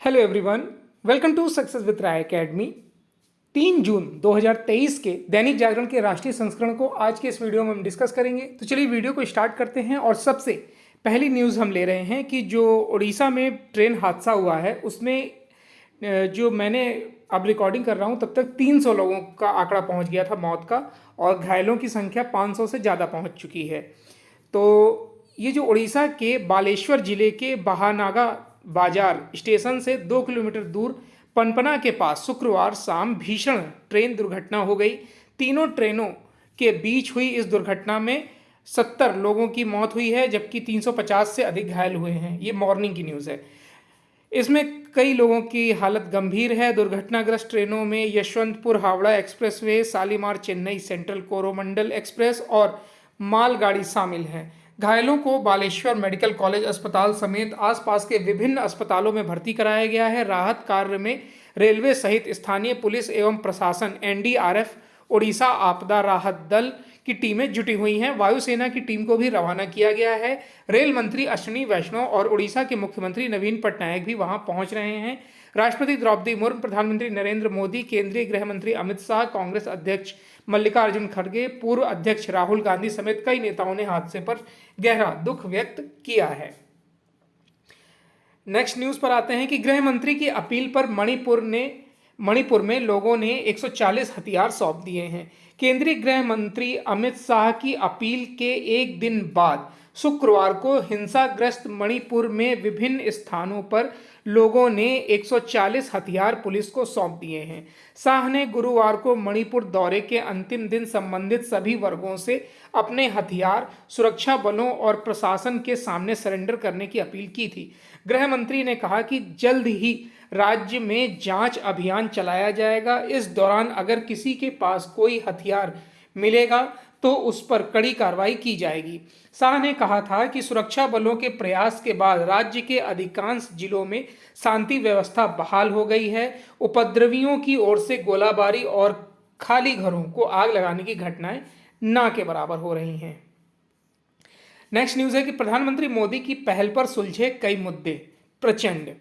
Hello everyone, welcome to success with Rai academy. 3 जून 2023 के दैनिक जागरण के राष्ट्रीय संस्करण को आज के इस वीडियो में हम डिस्कस करेंगे। तो चलिए वीडियो को स्टार्ट करते हैं। और सबसे पहली न्यूज़ हम ले रहे हैं कि जो उड़ीसा में ट्रेन हादसा हुआ है उसमें जो मैंने अब रिकॉर्डिंग कर रहा हूँ तब तक 300 लोगों का आंकड़ा पहुँच गया था मौत का, और घायलों की संख्या 500 से ज़्यादा पहुँच चुकी है। तो ये जो उड़ीसा के बालेश्वर जिले के बहानागा बाजार स्टेशन से 2 किलोमीटर दूर पनपना के पास शुक्रवार शाम भीषण ट्रेन दुर्घटना हो गई। तीनों ट्रेनों के बीच हुई इस दुर्घटना में 70 लोगों की मौत हुई है, जबकि 350 से अधिक घायल हुए हैं। ये मॉर्निंग की न्यूज़ है। इसमें कई लोगों की हालत गंभीर है। दुर्घटनाग्रस्त ट्रेनों में Yesvantpur Howrah Expressway, Shalimar Chennai Central Coromandel Express और मालगाड़ी शामिल हैं। घायलों को बालेश्वर मेडिकल कॉलेज अस्पताल समेत आसपास के विभिन्न अस्पतालों में भर्ती कराया गया है। राहत कार्य में रेलवे सहित स्थानीय पुलिस एवं प्रशासन, एनडीआरएफ, उड़ीसा आपदा राहत दल की टीमें जुटी हुई हैं। वायुसेना की टीम को भी रवाना किया गया है। रेल मंत्री अश्विनी वैष्णव और उड़ीसा के मुख्यमंत्री नवीन पटनायक भी वहां पहुंच रहे हैं। राष्ट्रपति द्रौपदी मुर्मू, प्रधानमंत्री नरेंद्र मोदी, केंद्रीय गृह मंत्री अमित शाह, कांग्रेस अध्यक्ष मल्लिकार्जुन खड़गे, पूर्व अध्यक्ष राहुल गांधी समेत कई नेताओं ने हादसे पर गहरा दुख व्यक्त किया है। नेक्स्ट न्यूज पर आते हैं कि गृह मंत्री की अपील पर मणिपुर में लोगों ने 140 हथियार सौंप दिए हैं। केंद्रीय गृह मंत्री अमित शाह की अपील के एक दिन बाद शुक्रवार को हिंसाग्रस्त मणिपुर में विभिन्न स्थानों पर लोगों ने 140 हथियार पुलिस को सौंप दिए हैं। शाह ने गुरुवार को मणिपुर दौरे के अंतिम दिन संबंधित सभी वर्गों से अपने हथियार सुरक्षा बलों और प्रशासन के सामने सरेंडर करने की अपील की थी। गृह मंत्री ने कहा कि जल्द ही राज्य में जांच अभियान चलाया जाएगा। इस दौरान अगर किसी के पास कोई हथियार मिलेगा तो उस पर कड़ी कार्रवाई की जाएगी। शाह ने कहा था कि सुरक्षा बलों के प्रयास के बाद राज्य के अधिकांश जिलों में शांति व्यवस्था बहाल हो गई है। उपद्रवियों की ओर से गोलाबारी और खाली घरों को आग लगाने की घटनाएं ना के बराबर हो रही हैं। नेक्स्ट न्यूज है कि प्रधानमंत्री मोदी की पहल पर सुलझे कई मुद्दे। प्रचंड।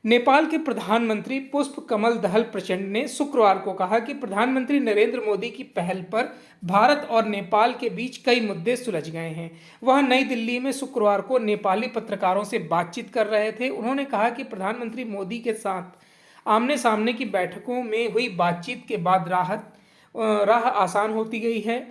नेपाल के प्रधानमंत्री पुष्प कमल दहल प्रचंड ने शुक्रवार को कहा कि प्रधानमंत्री नरेंद्र मोदी की पहल पर भारत और नेपाल के बीच कई मुद्दे सुलझ गए हैं। वह नई दिल्ली में शुक्रवार को नेपाली पत्रकारों से बातचीत कर रहे थे। उन्होंने कहा कि प्रधानमंत्री मोदी के साथ आमने सामने की बैठकों में हुई बातचीत के बाद राह आसान होती गई है।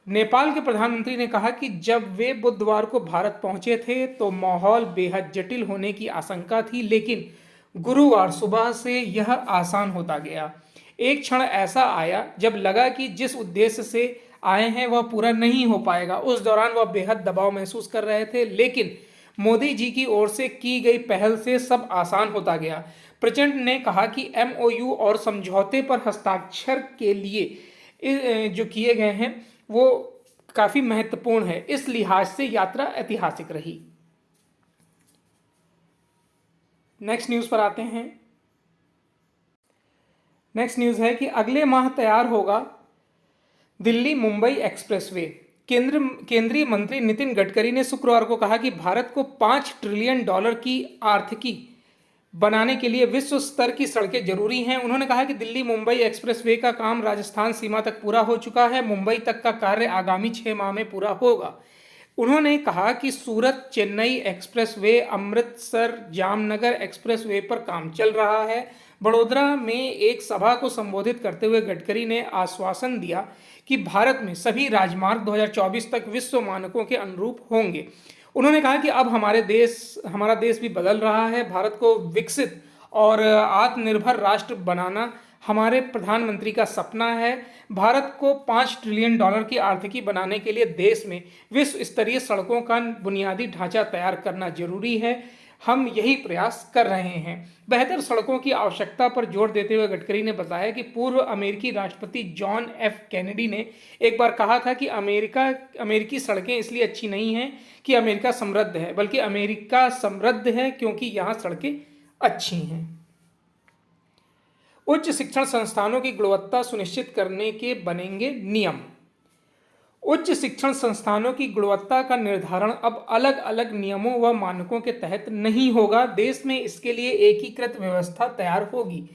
नेपाल के प्रधानमंत्री ने कहा कि जब वे बुधवार को भारत पहुंचे थे तो माहौल बेहद जटिल होने की आशंका थी, लेकिन गुरुवार सुबह से यह आसान होता गया। एक क्षण ऐसा आया जब लगा कि जिस उद्देश्य से आए हैं वह पूरा नहीं हो पाएगा। उस दौरान वह बेहद दबाव महसूस कर रहे थे, लेकिन मोदी जी की ओर से की गई पहल से सब आसान होता गया। प्रचंड ने कहा कि एमओयू और समझौते पर हस्ताक्षर के लिए जो किए गए हैं वो काफी महत्वपूर्ण है। इस लिहाज से यात्रा ऐतिहासिक रही। नेक्स्ट न्यूज पर आते हैं। नेक्स्ट न्यूज है कि अगले माह तैयार होगा दिल्ली मुंबई एक्सप्रेसवे। केंद्रीय मंत्री नितिन गडकरी ने शुक्रवार को कहा कि भारत को $5 ट्रिलियन की आर्थिकी बनाने के लिए विश्व स्तर की सड़कें जरूरी हैं। उन्होंने कहा कि दिल्ली मुंबई एक्सप्रेसवे का काम राजस्थान सीमा तक पूरा हो चुका है। मुंबई तक का कार्य आगामी 6 माह में पूरा होगा। उन्होंने कहा कि सूरत चेन्नई एक्सप्रेसवे, अमृतसर जामनगर एक्सप्रेसवे पर काम चल रहा है। बड़ोदरा में एक सभा को संबोधित करते हुए गडकरी ने आश्वासन दिया कि भारत में सभी राजमार्ग 2024 तक विश्व मानकों के अनुरूप होंगे। उन्होंने कहा कि अब हमारा देश भी बदल रहा है। भारत को विकसित और आत्मनिर्भर राष्ट्र बनाना हमारे प्रधानमंत्री का सपना है। भारत को $5 ट्रिलियन की आर्थिकी बनाने के लिए देश में विश्व स्तरीय सड़कों का बुनियादी ढांचा तैयार करना जरूरी है। हम यही प्रयास कर रहे हैं। बेहतर सड़कों की आवश्यकता पर जोर देते हुए गडकरी ने बताया कि पूर्व अमेरिकी राष्ट्रपति जॉन एफ कैनेडी ने एक बार कहा था कि अमेरिकी सड़कें इसलिए अच्छी नहीं हैं कि अमेरिका समृद्ध है, बल्कि अमेरिका समृद्ध है क्योंकि यहाँ सड़कें अच्छी हैं। उच्च शिक्षण संस्थानों की गुणवत्ता सुनिश्चित करने के बनेंगे नियम। उच्च शिक्षण संस्थानों की गुणवत्ता का निर्धारण अब अलग अलग नियमों व मानकों के तहत नहीं होगा। देश में इसके लिए एकीकृत व्यवस्था तैयार होगी।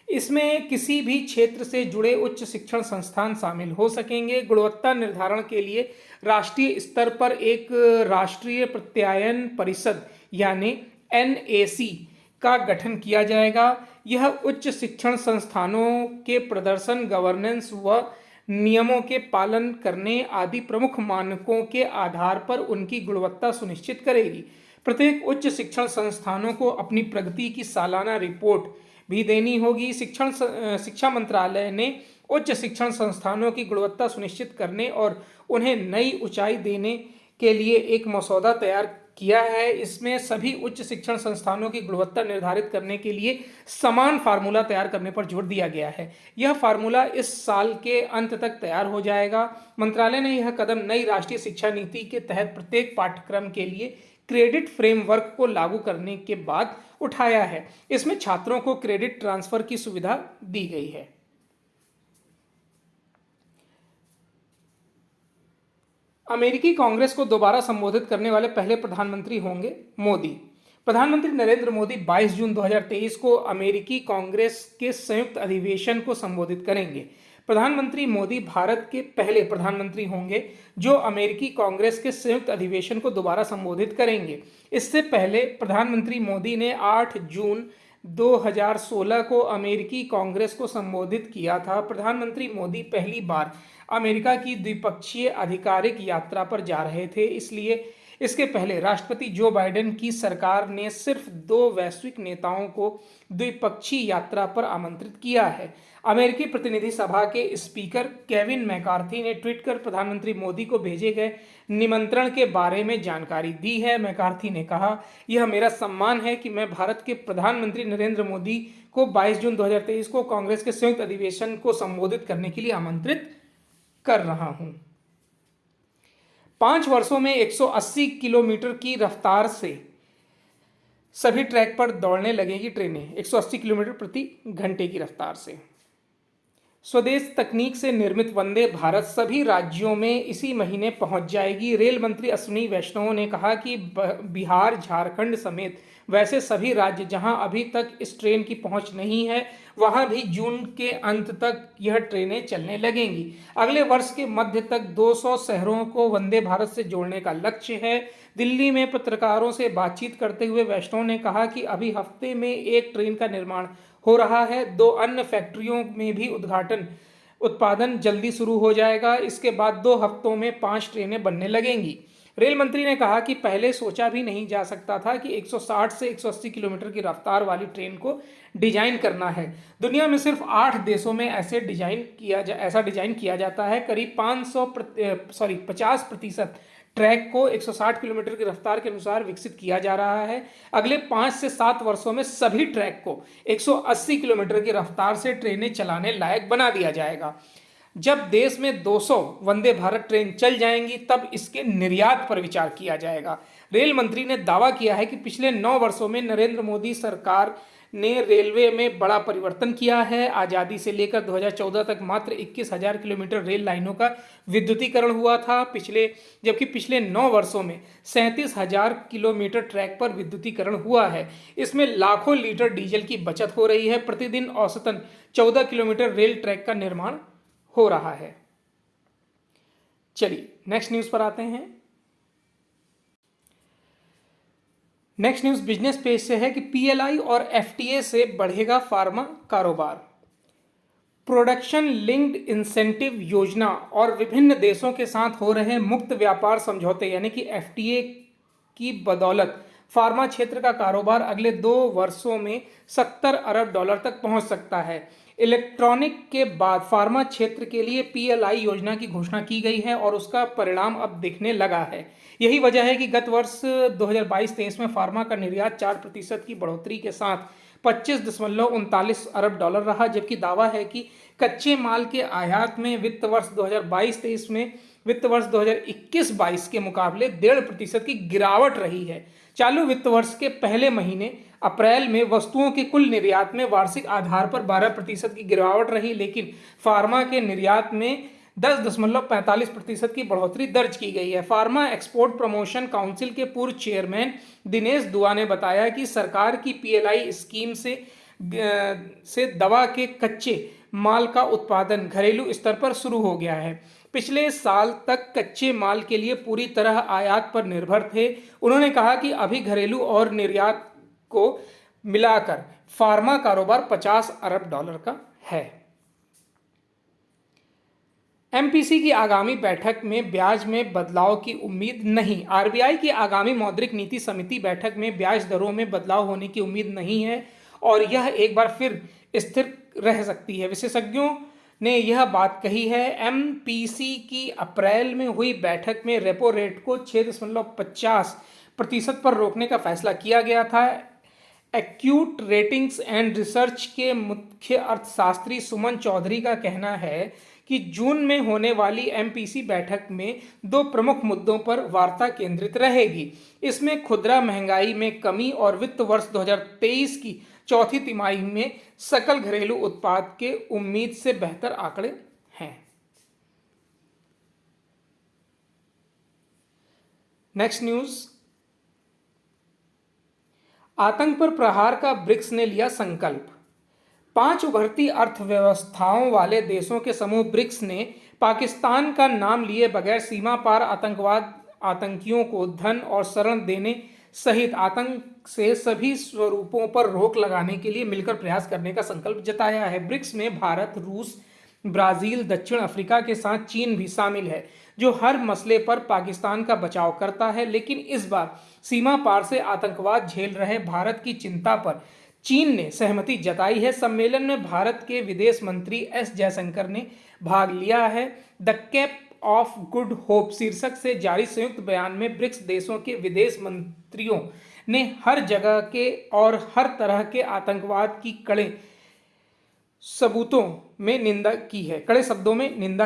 इसमें किसी भी क्षेत्र से जुड़े उच्च शिक्षण संस्थान शामिल हो सकेंगे। गुणवत्ता निर्धारण के लिए राष्ट्रीय स्तर पर एक राष्ट्रीय प्रत्यायन परिषद यानी NAC का गठन किया जाएगा। यह उच्च शिक्षण संस्थानों के प्रदर्शन, गवर्नेंस व नियमों के पालन करने आदि प्रमुख मानकों के आधार पर उनकी गुणवत्ता सुनिश्चित करेगी। प्रत्येक उच्च शिक्षण संस्थानों को अपनी प्रगति की सालाना रिपोर्ट भी देनी होगी। शिक्षा मंत्रालय ने उच्च शिक्षण संस्थानों की गुणवत्ता सुनिश्चित करने और उन्हें नई ऊंचाई देने के लिए एक मसौदा तैयार किया है। इसमें सभी उच्च शिक्षण संस्थानों की गुणवत्ता निर्धारित करने के लिए समान फार्मूला तैयार करने पर जोर दिया गया है। यह फार्मूला इस साल के अंत तक तैयार हो जाएगा। मंत्रालय ने यह कदम नई राष्ट्रीय शिक्षा नीति के तहत प्रत्येक पाठ्यक्रम के लिए क्रेडिट फ्रेमवर्क को लागू करने के बाद उठाया है। इसमें छात्रों को क्रेडिट ट्रांसफर की सुविधा दी गई है। अमेरिकी कांग्रेस को दोबारा संबोधित करने वाले पहले प्रधानमंत्री होंगे मोदी। प्रधानमंत्री नरेंद्र मोदी 22 जून 2023 को अमेरिकी कांग्रेस के संयुक्त अधिवेशन को संबोधित करेंगे। प्रधानमंत्री मोदी भारत के पहले प्रधानमंत्री होंगे जो अमेरिकी कांग्रेस के संयुक्त अधिवेशन को दोबारा संबोधित करेंगे। इससे पहले प्रधानमंत्री मोदी ने 8 जून 2016 को अमेरिकी कांग्रेस को संबोधित किया था। प्रधानमंत्री मोदी पहली बार अमेरिका की द्विपक्षीय आधिकारिक यात्रा पर जा रहे थे, इसलिए इसके पहले राष्ट्रपति जो बाइडेन की सरकार ने सिर्फ 2 वैश्विक नेताओं को द्विपक्षीय यात्रा पर आमंत्रित किया है। अमेरिकी प्रतिनिधि सभा के स्पीकर केविन मैकार्थी ने ट्वीट कर प्रधानमंत्री मोदी को भेजे गए निमंत्रण के बारे में जानकारी दी है। मैकार्थी ने कहा, यह मेरा सम्मान है कि मैं भारत के प्रधानमंत्री नरेंद्र मोदी को 22 जून 2023 को कांग्रेस के संयुक्त अधिवेशन को संबोधित करने के लिए आमंत्रित कर रहा हूं। 5 वर्षों में 180 किलोमीटर की रफ्तार से सभी ट्रैक पर दौड़ने लगेगी ट्रेनें, 180 किलोमीटर प्रति घंटे की रफ्तार से। स्वदेश तकनीक से निर्मित वंदे भारत सभी राज्यों में इसी महीने पहुंच जाएगी। रेल मंत्री अश्विनी वैष्णव ने कहा कि बिहार, झारखंड समेत वैसे सभी राज्य जहां अभी तक इस ट्रेन की पहुंच नहीं है, वहां भी जून के अंत तक यह ट्रेनें चलने लगेंगी। अगले वर्ष के मध्य तक 200 शहरों को वंदे भारत से जोड़ने का लक्ष्य है। दिल्ली में पत्रकारों से बातचीत करते हुए वैष्णव ने कहा कि अभी हफ्ते में एक ट्रेन का निर्माण हो रहा है। 2 अन्य फैक्ट्रियों में भी उत्पादन जल्दी शुरू हो जाएगा। इसके बाद 2 हफ्तों में 5 ट्रेनें बनने लगेंगी। रेल मंत्री ने कहा कि पहले सोचा भी नहीं जा सकता था कि 160 से 180 किलोमीटर की रफ्तार वाली ट्रेन को डिजाइन करना है। दुनिया में सिर्फ 8 देशों में ऐसा डिजाइन किया जाता है। करीब 50% ट्रैक को 160 किलोमीटर की रफ्तार के अनुसार विकसित किया जा रहा है। अगले 5 से 7 वर्षों में सभी ट्रैक को 180 किलोमीटर की रफ्तार से ट्रेनें चलाने लायक बना दिया जाएगा। जब देश में 200 वंदे भारत ट्रेन चल जाएंगी तब इसके निर्यात पर विचार किया जाएगा। रेल मंत्री ने दावा किया है कि पिछले 9 वर्षों में नरेंद्र मोदी सरकार ने रेलवे में बड़ा परिवर्तन किया है। आज़ादी से लेकर 2014 तक मात्र 21,000 किलोमीटर रेल लाइनों का विद्युतीकरण हुआ था, जबकि पिछले 9 वर्षों में 37,000 किलोमीटर ट्रैक पर विद्युतीकरण हुआ है। इसमें लाखों लीटर डीजल की बचत हो रही है। प्रतिदिन औसतन 14 किलोमीटर रेल ट्रैक का निर्माण हो रहा है। चलिए नेक्स्ट न्यूज पर आते हैं। नेक्स्ट न्यूज बिजनेस पेज से है कि PLI और FTA से बढ़ेगा फार्मा कारोबार। प्रोडक्शन लिंक्ड इंसेंटिव योजना और विभिन्न देशों के साथ हो रहे मुक्त व्यापार समझौते यानी कि FTA की बदौलत फार्मा क्षेत्र का कारोबार अगले 2 वर्षों में $70 अरब तक पहुंच सकता है। इलेक्ट्रॉनिक के बाद फार्मा क्षेत्र के लिए PLI योजना की घोषणा की गई है और उसका परिणाम अब दिखने लगा है। यही वजह है कि गत वर्ष 2022-23 में फार्मा का निर्यात 4% की बढ़ोतरी के साथ $25.39 अरब रहा, जबकि दावा है कि कच्चे माल के आयात में वित्त वर्ष 2022-23 में वित्त वर्ष 2021-22 के मुकाबले 1.5% की गिरावट रही है। चालू वित्त वर्ष के पहले महीने अप्रैल में वस्तुओं के कुल निर्यात में वार्षिक आधार पर 12% की गिरावट रही, लेकिन फार्मा के निर्यात में 10.45% की बढ़ोतरी दर्ज की गई है। फार्मा एक्सपोर्ट प्रमोशन काउंसिल के पूर्व चेयरमैन दिनेश दुआ ने बताया कि सरकार की पीएलआई स्कीम से दवा के कच्चे माल का उत्पादन घरेलू स्तर पर शुरू हो गया है। पिछले साल तक कच्चे माल के लिए पूरी तरह आयात पर निर्भर थे। उन्होंने कहा कि अभी घरेलू और निर्यात को मिलाकर फार्मा कारोबार $50 अरब का है। एमपीसी की आगामी बैठक में ब्याज में बदलाव की उम्मीद नहीं। आरबीआई की आगामी मौद्रिक नीति समिति बैठक में ब्याज दरों में बदलाव होने की उम्मीद नहीं है और यह एक बार फिर स्थिर रह सकती है। विशेषज्ञों ने यह बात कही है। एमपीसी की अप्रैल में हुई बैठक में रेपो रेट को 6.50% पर रोकने का फैसला किया गया था। एक्यूट रेटिंग्स एंड रिसर्च के मुख्य अर्थशास्त्री सुमन चौधरी का कहना है कि जून में होने वाली एमपीसी बैठक में 2 प्रमुख मुद्दों पर वार्ता केंद्रित रहेगी। इसमें खुदरा महंगाई में कमी और वित्त वर्ष 2023 की चौथी तिमाही में सकल घरेलू उत्पाद के उम्मीद से बेहतर आंकड़े हैं। नेक्स्ट न्यूज, आतंक पर प्रहार का ब्रिक्स ने लिया संकल्प। 5 उभरती अर्थव्यवस्थाओं वाले देशों के समूह ब्रिक्स ने पाकिस्तान का नाम लिए बगैर सीमा पार आतंकियों को धन और शरण देने सहित आतंक से सभी स्वरूपों पर रोक लगाने के लिए मिलकर प्रयास करने का संकल्प जताया है। ब्रिक्स में भारत, रूस, ब्राजील, दक्षिण अफ्रीका के साथ चीन भी शामिल है, जो हर मसले पर पाकिस्तान का बचाव करता है। लेकिन इस बार सीमा पार से आतंकवाद झेल रहे भारत की चिंता पर चीन ने सहमति जताई है। सम्मेलन में भारत के विदेश मंत्री एस जयशंकर ने भाग लिया है। The cap of good hope शीर्षक से जारी संयुक्त बयान में ब्रिक्स देशों के विदेश मंत्रियों ने हर जगह के और हर तरह के आतंकवाद की कड़े शब्दों में निंदा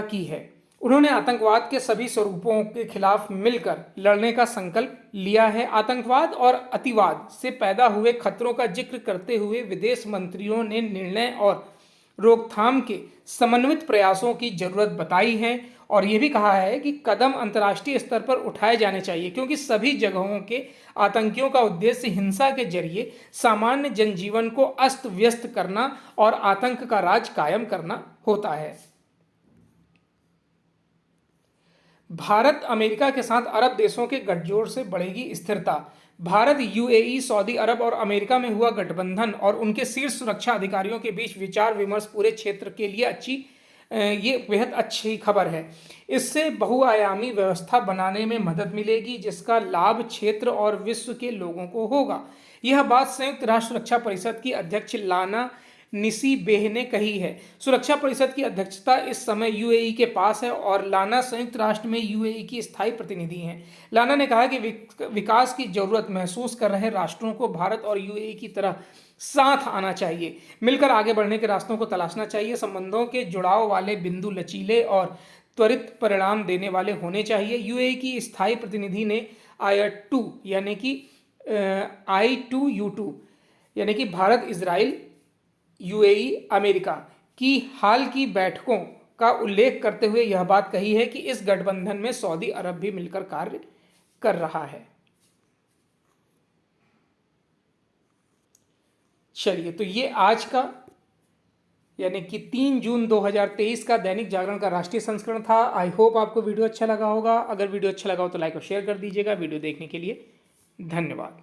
की है। उन्होंने आतंकवाद के सभी स्वरूपों के खिलाफ मिलकर लड़ने का संकल्प लिया है। आतंकवाद और अतिवाद से पैदा हुए खतरों का जिक्र करते हुए विदेश मंत्रियों ने निर्णय और रोकथाम के समन्वित प्रयासों की जरूरत बताई है और यह भी कहा है कि कदम अंतर्राष्ट्रीय स्तर पर उठाए जाने चाहिए, क्योंकि सभी जगहों के आतंकियों का उद्देश्य हिंसा के जरिए सामान्य जनजीवन को अस्त व्यस्त करना और आतंक का राज कायम करना होता है। भारत अमेरिका के साथ अरब देशों के गठजोड़ से बढ़ेगी स्थिरता। भारत, यूएई, सऊदी अरब और अमेरिका में हुआ गठबंधन और उनके शीर्ष सुरक्षा अधिकारियों के बीच विचार विमर्श पूरे क्षेत्र के लिए ये बेहद अच्छी खबर है। इससे बहुआयामी व्यवस्था बनाने में मदद मिलेगी, जिसका लाभ क्षेत्र और विश्व के लोगों को होगा। यह बात संयुक्त राष्ट्र सुरक्षा परिषद की अध्यक्ष लाना निसीबेह ने कही है। सुरक्षा परिषद की अध्यक्षता इस समय यूएई के पास है और लाना संयुक्त राष्ट्र में यूएई की स्थायी प्रतिनिधि हैं। लाना ने कहा कि विकास की जरूरत महसूस कर रहे राष्ट्रों को भारत और यूएई की तरह साथ आना चाहिए, मिलकर आगे बढ़ने के रास्तों को तलाशना चाहिए। संबंधों के जुड़ाव वाले बिंदु लचीले और त्वरित परिणाम देने वाले होने चाहिए। यूएई की स्थायी प्रतिनिधि ने I2 यानी कि I2U2 यानी कि भारत, इजराइल, यूएई, अमेरिका की हाल की बैठकों का उल्लेख करते हुए यह बात कही है कि इस गठबंधन में सऊदी अरब भी मिलकर कार्य कर रहा है। चलिए, तो ये आज का यानी कि 3 जून 2023 का दैनिक जागरण का राष्ट्रीय संस्करण था। आई होप आपको वीडियो अच्छा लगा होगा। अगर वीडियो अच्छा लगा हो तो लाइक और शेयर कर दीजिएगा। वीडियो देखने के लिए धन्यवाद।